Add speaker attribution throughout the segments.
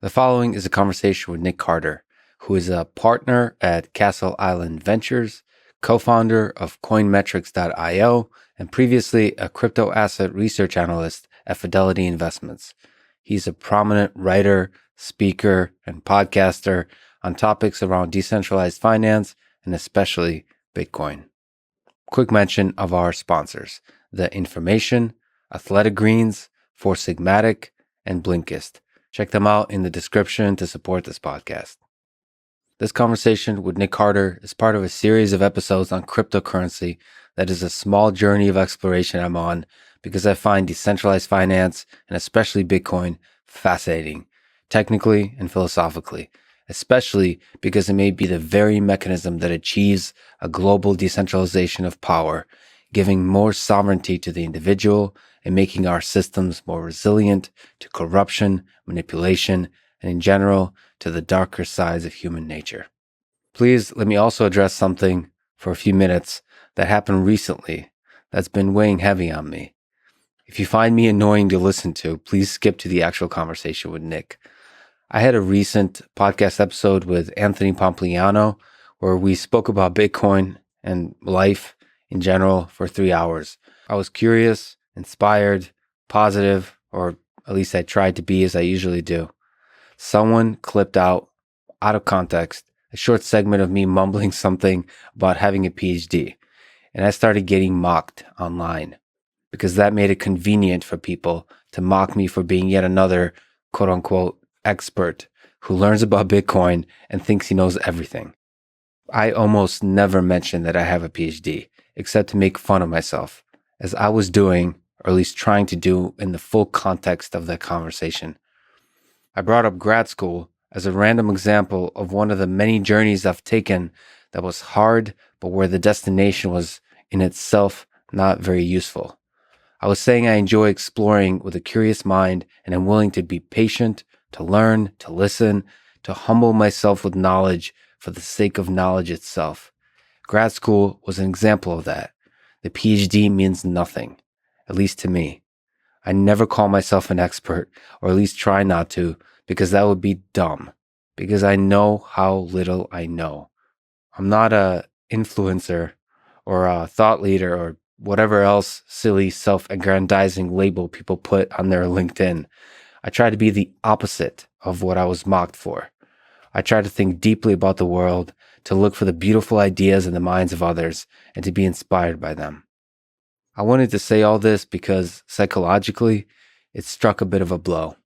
Speaker 1: The following is a conversation with Nic Carter, who is a partner at Castle Island Ventures, co-founder of coinmetrics.io, and previously a crypto asset research analyst at Fidelity Investments. He's a prominent writer, speaker, and podcaster on topics around decentralized finance and especially Bitcoin. Quick mention of our sponsors: The Information, Athletic Greens, Four Sigmatic, and Blinkist. Check them out in the description to support this podcast. This conversation with Nic Carter is part of a series of episodes on cryptocurrency that is a small journey of exploration I'm on because I find decentralized finance, and especially Bitcoin, fascinating, technically and philosophically, especially because it may be the very mechanism that achieves a global decentralization of power, giving more sovereignty to the individual and making our systems more resilient to corruption, manipulation, and in general, to the darker sides of human nature. Please let me also address something for a few minutes that happened recently that's been weighing heavy on me. If you find me annoying to listen to, please skip to the actual conversation with Nic. I had a recent podcast episode with Anthony Pompliano where we spoke about Bitcoin and life in general for 3 hours. I was curious, inspired, positive, or at least I tried to be, as I usually do. Someone clipped out of context, a short segment of me mumbling something about having a PhD, and I started getting mocked online because that made it convenient for people to mock me for being yet another quote-unquote expert who learns about Bitcoin and thinks he knows everything. I almost never mention that I have a PhD, except to make fun of myself, as I was doing, or at least trying to do, in the full context of that conversation. I brought up grad school as a random example of one of the many journeys I've taken that was hard, but where the destination was in itself not very useful. I was saying I enjoy exploring with a curious mind and am willing to be patient, to learn, to listen, to humble myself with knowledge for the sake of knowledge itself. Grad school was an example of that. The PhD means nothing, at least to me. I never call myself an expert, or at least try not to, because that would be dumb, because I know how little I know. I'm not a influencer or a thought leader or whatever else silly self-aggrandizing label people put on their LinkedIn. I try to be the opposite of what I was mocked for. I try to think deeply about the world, to look for the beautiful ideas in the minds of others, and to be inspired by them. I wanted to say all this because psychologically, it struck a bit of a blow.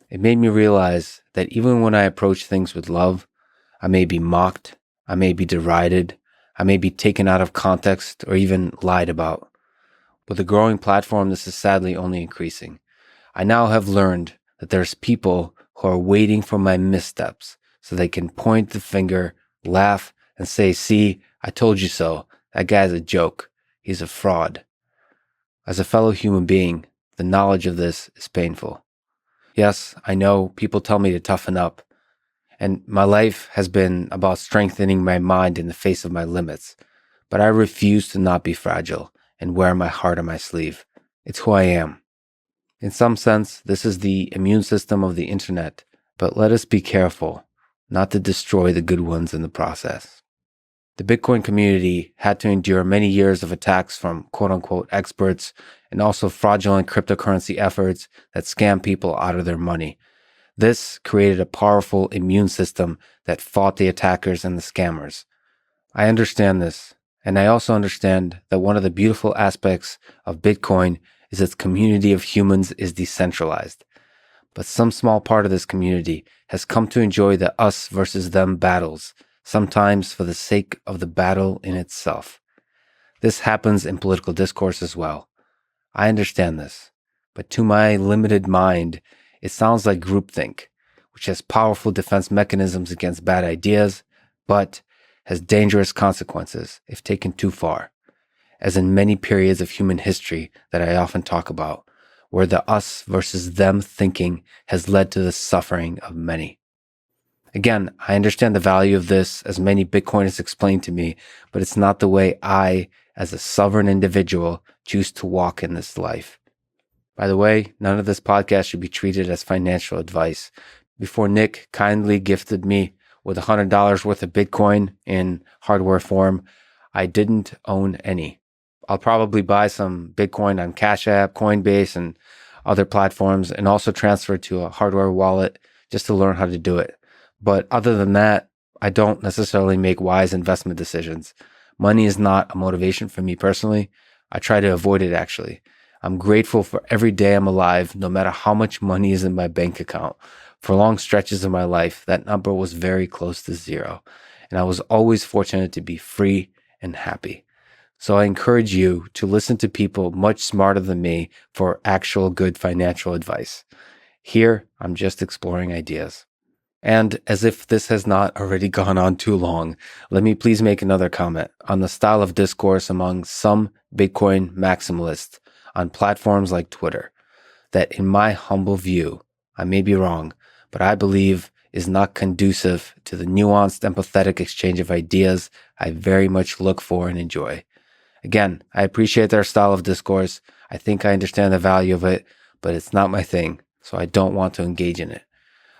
Speaker 1: It made me realize that even when I approach things with love, I may be mocked, I may be derided, I may be taken out of context or even lied about. With a growing platform, this is sadly only increasing. I now have learned that there's people who are waiting for my missteps so they can point the finger, laugh, and say, "See, I told you so. That guy's a joke. He's a fraud." As a fellow human being, the knowledge of this is painful. Yes, I know people tell me to toughen up, and my life has been about strengthening my mind in the face of my limits, but I refuse to not be fragile and wear my heart on my sleeve. It's who I am. In some sense, this is the immune system of the internet, but let us be careful not to destroy the good ones in the process. The Bitcoin community had to endure many years of attacks from quote-unquote experts and also fraudulent cryptocurrency efforts that scam people out of their money. This created a powerful immune system that fought the attackers and the scammers. I understand this, and I also understand that one of the beautiful aspects of Bitcoin is its community of humans is decentralized. But some small part of this community has come to enjoy the us versus them battles, sometimes for the sake of the battle in itself. This happens in political discourse as well. I understand this, but to my limited mind, it sounds like groupthink, which has powerful defense mechanisms against bad ideas, but has dangerous consequences if taken too far, as in many periods of human history that I often talk about, where the us versus them thinking has led to the suffering of many. Again, I understand the value of this, as many Bitcoiners explained to me, but it's not the way I, as a sovereign individual, choose to walk in this life. By the way, none of this podcast should be treated as financial advice, before Nic kindly gifted me with $100 worth of Bitcoin in hardware form, I didn't own any. I'll probably buy some Bitcoin on Cash App, Coinbase, and other platforms, and also transfer to a hardware wallet just to learn how to do it. But other than that, I don't necessarily make wise investment decisions. Money is not a motivation for me personally. I try to avoid it actually. I'm grateful for every day I'm alive, no matter how much money is in my bank account. For long stretches of my life, that number was very close to zero. And I was always fortunate to be free and happy. So I encourage you to listen to people much smarter than me for actual good financial advice. Here, I'm just exploring ideas. And as if this has not already gone on too long, let me please make another comment on the style of discourse among some Bitcoin maximalists on platforms like Twitter, that in my humble view, I may be wrong, but I believe is not conducive to the nuanced, empathetic exchange of ideas I very much look for and enjoy. Again, I appreciate their style of discourse. I think I understand the value of it, but it's not my thing, so I don't want to engage in it.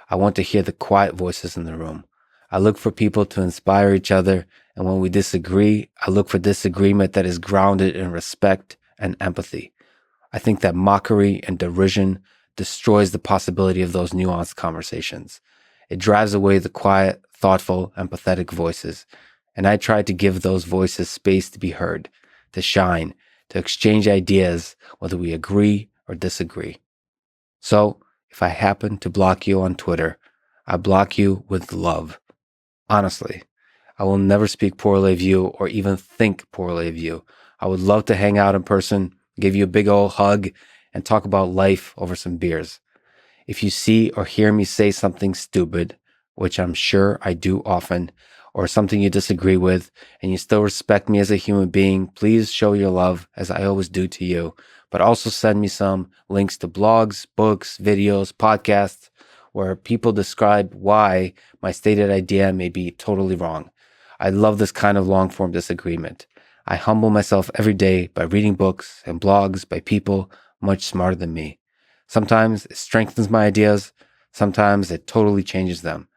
Speaker 1: I want to hear the quiet voices in the room. I look for people to inspire each other, and when we disagree, I look for disagreement that is grounded in respect and empathy. I think that mockery and derision destroys the possibility of those nuanced conversations. It drives away the quiet, thoughtful, empathetic voices, and I try to give those voices space to be heard, to shine, to exchange ideas, whether we agree or disagree. So, if I happen to block you on Twitter, I block you with love. Honestly, I will never speak poorly of you or even think poorly of you. I would love to hang out in person, give you a big old hug, and talk about life over some beers. If you see or hear me say something stupid, which I'm sure I do often, or something you disagree with, and you still respect me as a human being, please show your love as I always do to you. But also send me some links to blogs, books, videos, podcasts, where people describe why my stated idea may be totally wrong. I love this kind of long form disagreement. I humble myself every day by reading books and blogs by people much smarter than me. Sometimes it strengthens my ideas, sometimes it totally changes them,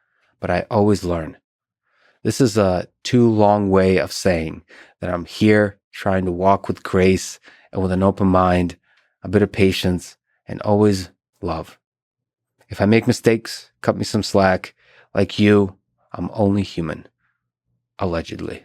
Speaker 1: but I always learn. This is a too long way of saying that I'm here trying to walk with grace and with an open mind, a bit of patience, and always love. If I make mistakes, cut me some slack. Like you, I'm only human. Allegedly.